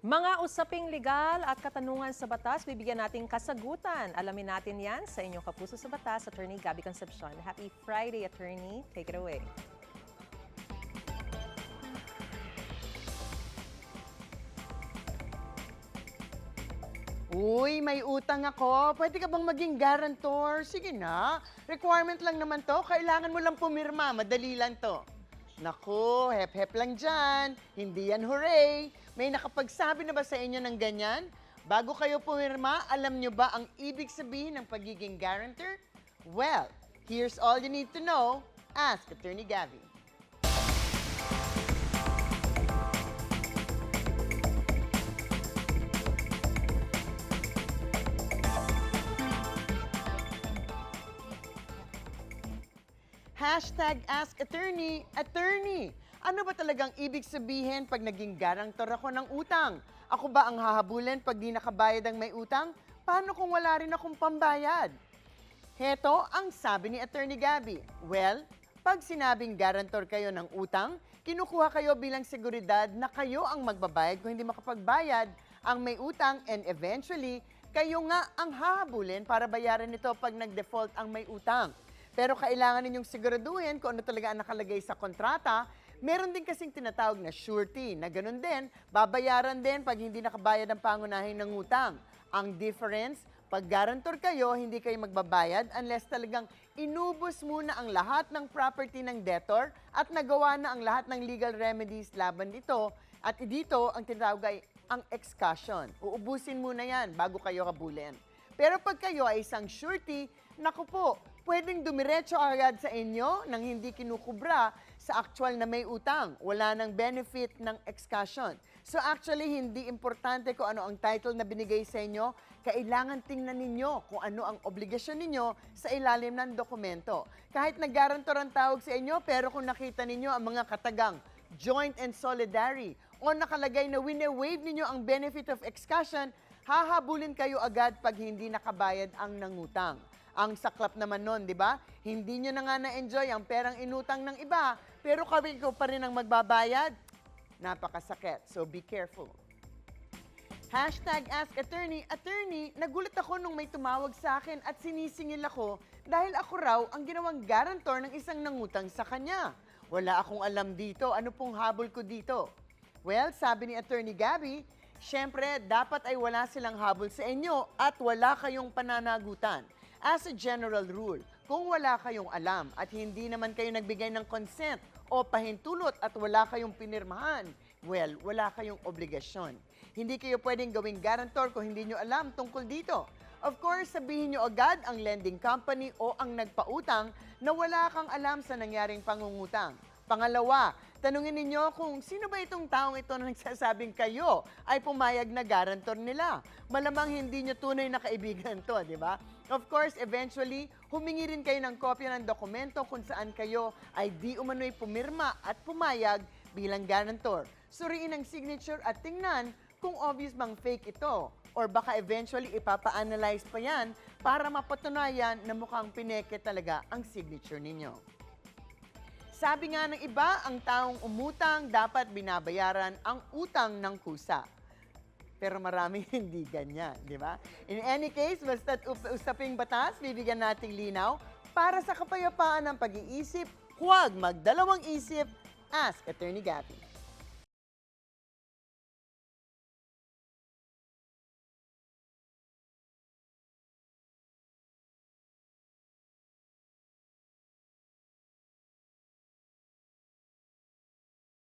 Mga usaping legal at katanungan sa batas, bibigyan natin kasagutan. Alamin natin yan sa inyong Kapuso sa Batas, Attorney Gabby Concepcion. Happy Friday, Attorney. Take it away. Uy, may utang ako. Pwede ka bang maging guarantor? Sige na. Requirement lang naman to. Kailangan mo lang pumirma. Madali lang to. Naku, hep-hep lang dyan. Hindi yan hooray. May nakapagsabi na ba sa inyo ng ganyan? Bago kayo pumirma, alam nyo ba ang ibig sabihin ng pagiging guarantor? Well, here's all you need to know. Ask Attorney Gabby. Hashtag Ask Attorney, Attorney. Ano ba talagang ibig sabihin pag naging guarantor ako ng utang? Ako ba ang hahabulin pag di nakabayad ang may utang? Paano kung wala rin akong pambayad? Heto ang sabi ni Attorney Gabby. Well, pag sinabing guarantor kayo ng utang, kinukuha kayo bilang seguridad na kayo ang magbabayad kung hindi makapagbayad ang may utang and eventually, kayo nga ang hahabulin para bayaran nito pag nag-default ang may utang. Pero kailangan ninyong siguraduhin kung ano talaga ang nakalagay sa kontrata. Meron din kasing tinatawag na surety na ganun din, babayaran din pag hindi nakabayad ang pangunahin ng utang. Ang difference, pag guarantor kayo, hindi kayo magbabayad unless talagang inubos muna ang lahat ng property ng debtor at nagawa na ang lahat ng legal remedies laban dito. At dito, ang tinatawag ay ang excussion. Uubusin muna yan bago kayo habulin. Pero pag kayo ay isang surety, naku po, pwedeng dumiretso agad sa inyo nang hindi kinukubra sa actual na may utang. Wala nang benefit ng excussion. So actually, hindi importante kung ano ang title na binigay sa inyo. Kailangan tingnan ninyo kung ano ang obligasyon ninyo sa ilalim ng dokumento. Kahit nag-guarantor ang tawag sa inyo, pero kung nakita ninyo ang mga katagang joint and solidary o nakalagay na wine-waive ninyo ang benefit of excussion, hahabulin kayo agad pag hindi nakabayad ang nangutang. Ang saklap naman nun, di ba? Hindi nyo na nga na-enjoy ang perang inutang ng iba, pero kami ko pa rin ang magbabayad. Napakasakit, so be careful. Hashtag Ask Attorney, Attorney, nagulat ako nung may tumawag sa akin at sinisingil ako dahil ako raw ang ginawang guarantor ng isang nangutang sa kanya. Wala akong alam dito, ano pong habol ko dito? Well, sabi ni Attorney Gabby, syempre, dapat ay wala silang habol sa inyo at wala kayong pananagutan. As a general rule, kung wala kayong alam at hindi naman kayo nagbigay ng consent o pahintulot at wala kayong pinirmahan, well, wala kayong obligasyon. Hindi kayo pwedeng gawing guarantor kung hindi nyo alam tungkol dito. Of course, sabihin nyo agad ang lending company o ang nagpautang na wala kang alam sa nangyaring pangungutang. Pangalawa, tanungin ninyo kung sino ba itong taong ito na nagsasabing kayo ay pumayag na guarantor nila. Malamang hindi nyo tunay na kaibigan to, di ba? Of course, eventually, humingi rin kayo ng kopya ng dokumento kung saan kayo ay di umano'y pumirma at pumayag bilang guarantor. Suriin ang signature at tingnan kung obvious bang fake ito. Or baka eventually ipapa-analyze pa yan para mapatunayan na mukhang pineke talaga ang signature ninyo. Sabi nga ng iba, ang taong umutang dapat binabayaran ang utang ng kusa. Pero maraming hindi ganyan, di ba? In any case, basta't usaping batas, bibigyan nating linaw para sa kapayapaan ng pag-iisip, huwag magdalawang isip. Ask Attorney Gabby.